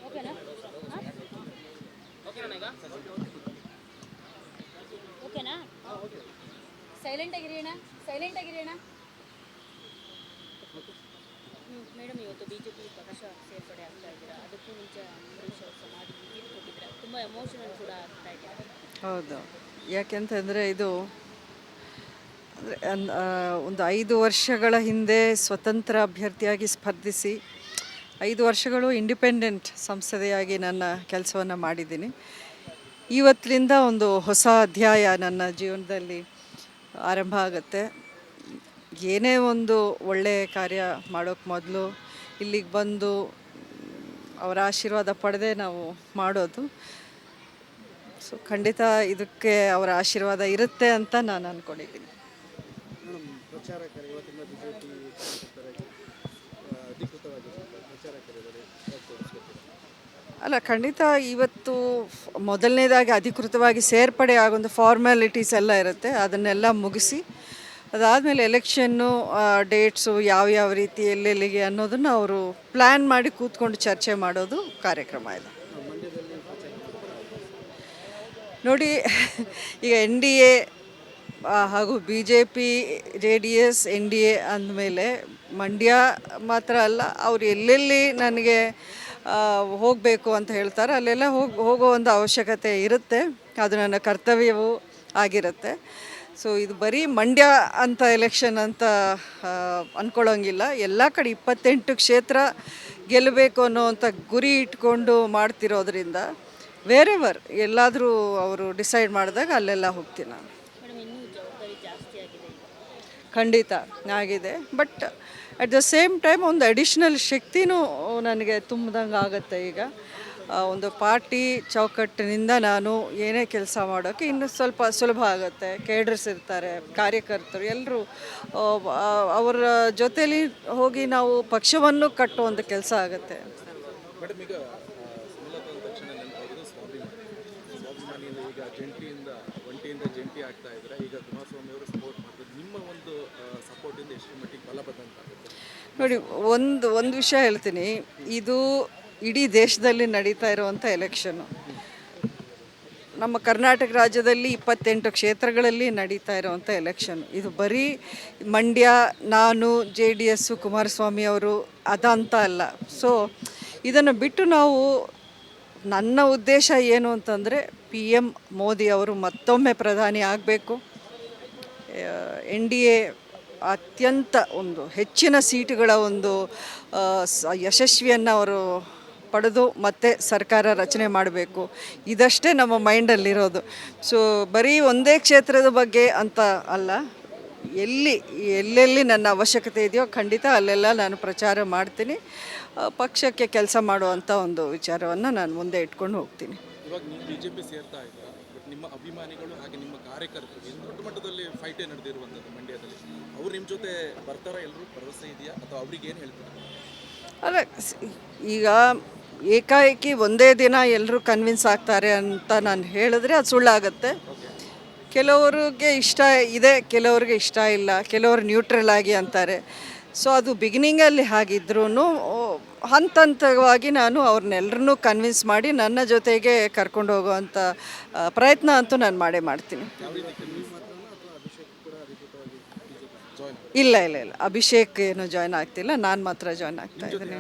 ಓಕೆನಾ? ಓಕೆನಾ? ಸೈಲೆಂಟ್ ಆಗಿರಿ ಅಣ್ಣ, ಸೈಲೆಂಟ್ ಆಗಿರಿ ಅಣ್ಣ. ಮೇಡಮ್, ಇವತ್ತು ಬಿಜೆಪಿ ಪಕ್ಷ ಸೇರ್ಪಡೆ ಆಗ್ತಾ ಇದ್ದೀರಾ, ಅದಕ್ಕೂ ಮುಂಚೆ ಅಂಬರೀಷ್ ಅವರು ಸಮಾಧಿ ವಿಸಿಟ್ ಕೊಟ್ಟಿದ್ರೆ ತುಂಬ ಎಮೋಷನಲ್ ಕೂಡ ಆಗ್ತಾ ಇದ್ದಾರೆ. ಹೌದು, ಯಾಕೆಂತಂದರೆ ಇದು ಅಂದರೆ ಒಂದು 5 ವರ್ಷಗಳ ಹಿಂದೆ ಸ್ವತಂತ್ರ ಅಭ್ಯರ್ಥಿಯಾಗಿ ಸ್ಪರ್ಧಿಸಿ 5 ವರ್ಷಗಳು ಇಂಡಿಪೆಂಡೆಂಟ್ ಸಂಸದೆಯಾಗಿ ನನ್ನ ಕೆಲಸವನ್ನು ಮಾಡಿದ್ದೀನಿ. ಇವತ್ತಿನಿಂದ ಒಂದು ಹೊಸ ಅಧ್ಯಾಯ ನನ್ನ ಜೀವನದಲ್ಲಿ ಆರಂಭ ಆಗುತ್ತೆ. ಏನೇ ಒಂದು ಒಳ್ಳೆಯ ಕಾರ್ಯ ಮಾಡೋಕ್ಕೆ ಮೊದಲು ಇಲ್ಲಿಗೆ ಬಂದು ಅವರ ಆಶೀರ್ವಾದ ಪಡೆದೇ ನಾವು ಮಾಡೋದು. ಸೊ ಖಂಡಿತ ಇದಕ್ಕೆ ಅವರ ಆಶೀರ್ವಾದ ಇರುತ್ತೆ ಅಂತ ನಾನು ಅಂದ್ಕೊಂಡಿದ್ದೀನಿ. ಅಲ್ಲ, ಖಂಡಿತ ಇವತ್ತು ಮೊದಲನೇದಾಗಿ ಅಧಿಕೃತವಾಗಿ ಸೇರ್ಪಡೆ ಆಗೊಂದು ಫಾರ್ಮ್ಯಾಲಿಟೀಸ್ ಎಲ್ಲ ಇರುತ್ತೆ, ಅದನ್ನೆಲ್ಲ ಮುಗಿಸಿ ಅದಾದಮೇಲೆ ಎಲೆಕ್ಷನ್ನು ಡೇಟ್ಸು ಯಾವ್ಯಾವ ರೀತಿ ಎಲ್ಲೆಲ್ಲಿಗೆ ಅನ್ನೋದನ್ನು ಅವರು ಪ್ಲ್ಯಾನ್ ಮಾಡಿ ಕೂತ್ಕೊಂಡು ಚರ್ಚೆ ಮಾಡೋದು ಕಾರ್ಯಕ್ರಮ ಇದೆ. ನೋಡಿ, ಈಗ NDA ಹಾಗೂ BJP JDS NDA ಅಂದಮೇಲೆ ಮಂಡ್ಯ ಮಾತ್ರ ಅಲ್ಲ, ಅವರು ಎಲ್ಲೆಲ್ಲಿ ನನಗೆ ಹೋಗಬೇಕು ಅಂತ ಹೇಳ್ತಾರೆ ಅಲ್ಲೆಲ್ಲ ಹೋಗೋ ಒಂದು ಅವಶ್ಯಕತೆ ಇರುತ್ತೆ. ಅದು ನನ್ನ ಕರ್ತವ್ಯವೂ ಆಗಿರುತ್ತೆ. ಸೊ ಇದು ಬರೀ ಮಂಡ್ಯ ಅಂತ ಎಲೆಕ್ಷನ್ ಅಂತ ಅಂದ್ಕೊಳ್ಳೋಂಗಿಲ್ಲ. ಎಲ್ಲ ಕಡೆ 28 ಕ್ಷೇತ್ರ ಗೆಲ್ಲಬೇಕು ಅನ್ನೋವಂಥ ಗುರಿ ಇಟ್ಕೊಂಡು ಮಾಡ್ತಿರೋದ್ರಿಂದ ವೇರೆವರ್ ಎಲ್ಲಾದರೂ ಅವರು ಡಿಸೈಡ್ ಮಾಡಿದಾಗ ಅಲ್ಲೆಲ್ಲ ಹೋಗ್ತೀನಿ ನಾನು. ಖಂಡಿತ ಆಗಿದೆ, but at the same time ಒಂದು ಅಡಿಷ್ನಲ್ ಶಕ್ತಿನೂ ನನಗೆ ತುಂಬಿದಂಗೆ ಆಗುತ್ತೆ. ಈಗ ಒಂದು ಪಾರ್ಟಿ ಚೌಕಟ್ಟಿನಿಂದ ನಾನು ಏನೇ ಕೆಲಸ ಮಾಡೋಕ್ಕೆ ಇನ್ನೂ ಸ್ವಲ್ಪ ಸುಲಭ ಆಗುತ್ತೆ. ಕೇಡರ್ಸ್ ಇರ್ತಾರೆ, ಕಾರ್ಯಕರ್ತರು ಎಲ್ಲರೂ ಅವರ ಜೊತೇಲಿ ಹೋಗಿ ನಾವು ಪಕ್ಷವನ್ನು ಕಟ್ಟುವಂಥ ಕೆಲಸ ಆಗುತ್ತೆ. ಜಂಟಿ ಆಗ್ತಾ ಇದ್ರೆ ಈಗ ಕುಮಾರಸ್ವಾಮಿ ಅವರು ಸಪೋರ್ಟ್ ಮಾಡ್ತಾರೆ, ನಿಮ್ಮ ಒಂದು ಸಪೋರ್ಟಿಂದ ಎಷ್ಟು ಮಟ್ಟಿಗೆ ಬಲಬದ್ಧ ಅಂತ ಆಗುತ್ತೆ? ನೋಡಿ, ಒಂದು ವಿಷಯ ಹೇಳ್ತೀನಿ. ಇದು ಇಡೀ ದೇಶದಲ್ಲಿ ನಡೀತಾ ಇರುವಂಥ ಎಲೆಕ್ಷನ್ನು. ನಮ್ಮ ಕರ್ನಾಟಕ ರಾಜ್ಯದಲ್ಲಿ 28 ಕ್ಷೇತ್ರಗಳಲ್ಲಿ ನಡೀತಾ ಇರುವಂಥ ಎಲೆಕ್ಷನ್. ಇದು ಬರೀ ಮಂಡ್ಯ, ನಾನು, JDS, ಕುಮಾರಸ್ವಾಮಿ ಅವರು ಅದಂತ ಅಲ್ಲ. ಸೊ ಇದನ್ನು ಬಿಟ್ಟು ನಾವು, ನನ್ನ ಉದ್ದೇಶ ಏನು ಅಂತಂದರೆ PM ಮೋದಿ ಅವರು ಮತ್ತೊಮ್ಮೆ ಪ್ರಧಾನಿ ಆಗಬೇಕು. NDA ಅತ್ಯಂತ ಒಂದು ಹೆಚ್ಚಿನ ಸೀಟುಗಳ ಒಂದು ಯಶಸ್ವಿಯನ್ನು ಅವರು ಪಡೆದು ಮತ್ತೆ ಸರ್ಕಾರ ರಚನೆ ಮಾಡಬೇಕು. ಇದಷ್ಟೇ ನಮ್ಮ ಮೈಂಡಲ್ಲಿರೋದು. ಸೊ ಬರೀ ಒಂದೇ ಕ್ಷೇತ್ರದ ಬಗ್ಗೆ ಅಂತ ಅಲ್ಲ, ಎಲ್ಲೆಲ್ಲಿ ನನ್ನ ಅವಶ್ಯಕತೆ ಇದೆಯೋ ಖಂಡಿತ ಅಲ್ಲೆಲ್ಲ ನಾನು ಪ್ರಚಾರ ಮಾಡ್ತೀನಿ. ಪಕ್ಷಕ್ಕೆ ಕೆಲಸ ಮಾಡುವಂಥ ಒಂದು ವಿಚಾರವನ್ನು ನಾನು ಮುಂದೆ ಇಟ್ಕೊಂಡು ಹೋಗ್ತೀನಿ. ಇವಾಗ ನೀವು BJP ಸೇರ್ತಾ ಇದ್ದೀರಾ, ಬಟ್ ನಿಮ್ಮ ಅಭಿಮಾನಿಗಳು ಹಾಗೆ ನಿಮ್ಮ ಕಾರ್ಯಕರ್ತರು ದೊಡ್ಡ ಮಟ್ಟದಲ್ಲಿ ಫೈಟೇ ನಡೆದಿರುವಂಥದ್ದು ಮಂಡ್ಯದಲ್ಲಿ. ಅವ್ರು ನಿಮ್ಮ ಜೊತೆ ಬರ್ತಾರ, ಎಲ್ಲರೂ ಭರವಸೆ ಇದೆಯಾ ಅಥವಾ ಅವ್ರಿಗೆ ಏನು ಹೇಳ್ತಾರೆ? ಅಲ್ಲ, ಈಗ ಏಕಾಏಕಿ ಒಂದೇ ದಿನ ಎಲ್ಲರೂ ಕನ್ವಿನ್ಸ್ ಆಗ್ತಾರೆ ಅಂತ ನಾನು ಹೇಳಿದ್ರೆ ಅದು ಸುಳ್ಳಾಗುತ್ತೆ. ಕೆಲವ್ರಿಗೆ ಇಷ್ಟ ಇದೆ, ಕೆಲವ್ರಿಗೆ ಇಷ್ಟ ಇಲ್ಲ, ಕೆಲವರು ನ್ಯೂಟ್ರಲ್ ಆಗಿ ಅಂತಾರೆ. ಸೊ ಅದು ಬಿಗಿನಿಂಗಲ್ಲಿ ಹಾಗಿದ್ರೂ ಹಂತ ಹಂತವಾಗಿ ನಾನು ಅವ್ರನ್ನೆಲ್ಲರನ್ನೂ ಕನ್ವಿನ್ಸ್ ಮಾಡಿ ನನ್ನ ಜೊತೆಗೆ ಕರ್ಕೊಂಡು ಹೋಗುವಂಥ ಪ್ರಯತ್ನ ಅಂತೂ ನಾನು ಮಾಡೇ ಮಾಡ್ತೀನಿ. ಇಲ್ಲ, ಅಭಿಷೇಕ್ ಏನು ಜಾಯ್ನ್ ಆಗ್ತಿಲ್ಲ, ನಾನು ಮಾತ್ರ ಜಾಯ್ನ್ ಆಗ್ತಾ ಇದ್ದೀನಿ.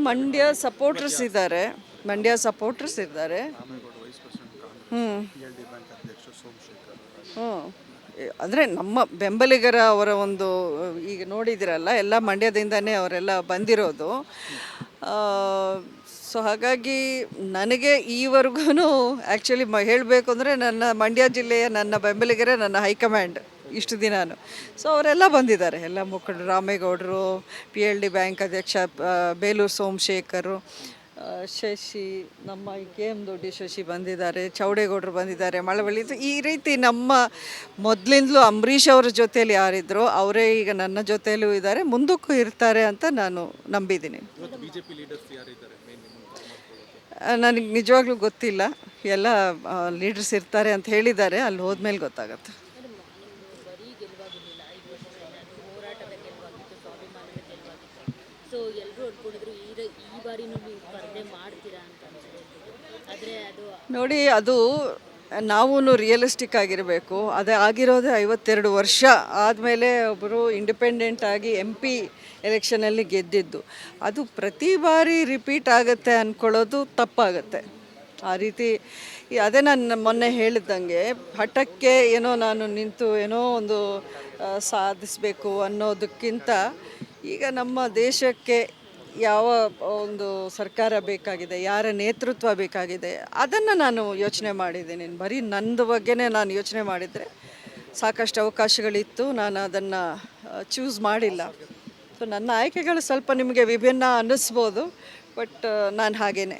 ಮಂಡ್ಯ ಸಪೋರ್ಟರ್ಸ್ ಇದ್ದಾರೆ, ಅಂದರೆ ನಮ್ಮ ಬೆಂಬಲಿಗರ ಅವರ ಒಂದು, ಈಗ ನೋಡಿದಿರಲ್ಲ ಎಲ್ಲ ಮಂಡ್ಯದಿಂದನೇ ಅವರೆಲ್ಲ ಬಂದಿರೋದು. ಸೊ ಹಾಗಾಗಿ ನನಗೆ ಈವರೆಗೂ ಆ್ಯಕ್ಚುಲಿ ಹೇಳಬೇಕು ಅಂದರೆ ನನ್ನ ಮಂಡ್ಯ ಜಿಲ್ಲೆಯ ನನ್ನ ಬೆಂಬಲಿಗರೇ ನನ್ನ ಹೈಕಮಾಂಡ್ ಇಷ್ಟು ದಿನಾನು. ಸೊ ಅವರೆಲ್ಲ ಬಂದಿದ್ದಾರೆ, ಎಲ್ಲ ಮುಖಂಡರು, ರಾಮೇಗೌಡರು, PLD ಬ್ಯಾಂಕ್ ಅಧ್ಯಕ್ಷ ಬೇಲೂರು ಸೋಮಶೇಖರು, ಶಶಿ, ನಮ್ಮ KM ದೊಡ್ಡಿ ಶಶಿ ಬಂದಿದ್ದಾರೆ, ಚೌಡೇಗೌಡರು ಬಂದಿದ್ದಾರೆ, ಮಳವಳ್ಳಿ. ಈ ರೀತಿ ನಮ್ಮ ಮೊದಲಿಂದಲೂ ಅಂಬರೀಷ್ ಅವ್ರ ಜೊತೇಲಿ ಯಾರಿದ್ರು ಅವರೇ ಈಗ ನನ್ನ ಜೊತೆಯಲ್ಲೂ ಇದ್ದಾರೆ, ಮುಂದಕ್ಕೂ ಇರ್ತಾರೆ ಅಂತ ನಾನು ನಂಬಿದ್ದೀನಿ. ನನಗೆ ನಿಜವಾಗ್ಲೂ ಗೊತ್ತಿಲ್ಲ, ಎಲ್ಲ ಲೀಡರ್ಸ್ ಇರ್ತಾರೆ ಅಂತ ಹೇಳಿದ್ದಾರೆ, ಅಲ್ಲಿ ಹೋದ್ಮೇಲೆ ಗೊತ್ತಾಗುತ್ತೆ. ಬಾರಿನೂ ನೀವು ಸ್ಪರ್ಧೆ ಮಾಡ್ತೀರಾ ಅಂತ ಆದರೆ ಅದು ನೋಡಿ, ಅದು ನಾವು ರಿಯಲಿಸ್ಟಿಕ್ ಆಗಿರಬೇಕು. ಅದು ಆಗಿರೋದೇ 52 ವರ್ಷ ಆದಮೇಲೆ ಒಬ್ಬರು ಇಂಡಿಪೆಂಡೆಂಟ್ ಆಗಿ MP ಎಲೆಕ್ಷನಲ್ಲಿ ಗೆದ್ದಿದ್ದು. ಅದು ಪ್ರತಿ ಬಾರಿ ರಿಪೀಟ್ ಆಗುತ್ತೆ ಅಂದ್ಕೊಳ್ಳೋದು ತಪ್ಪಾಗುತ್ತೆ. ಆ ರೀತಿ ಅದೇ ನಾನು ಮೊನ್ನೆ ಹೇಳಿದ್ದಂಗೆ ಹಠಕ್ಕೆ ಏನೋ ನಾನು ನಿಂತು ಏನೋ ಒಂದು ಸಾಧಿಸಬೇಕು ಅನ್ನೋದಕ್ಕಿಂತ ಈಗ ನಮ್ಮ ದೇಶಕ್ಕೆ ಯಾವ ಒಂದು ಸರ್ಕಾರ ಬೇಕಾಗಿದೆ, ಯಾರ ನೇತೃತ್ವ ಬೇಕಾಗಿದೆ, ಅದನ್ನು ನಾನು ಯೋಚನೆ ಮಾಡಿದ್ದೀನಿ. ಬರೀ ನಂದು ಬಗ್ಗೆನೇ ನಾನು ಯೋಚನೆ ಮಾಡಿದರೆ ಸಾಕಷ್ಟು ಅವಕಾಶಗಳಿತ್ತು, ನಾನು ಅದನ್ನು ಚೂಸ್ ಮಾಡಿಲ್ಲ. ಸೊ ನನ್ನ ಆಯ್ಕೆಗಳು ಸ್ವಲ್ಪ ನಿಮಗೆ ವಿಭಿನ್ನ ಅನ್ನಿಸ್ಬೋದು, ಬಟ್ ನಾನು ಹಾಗೇನೆ.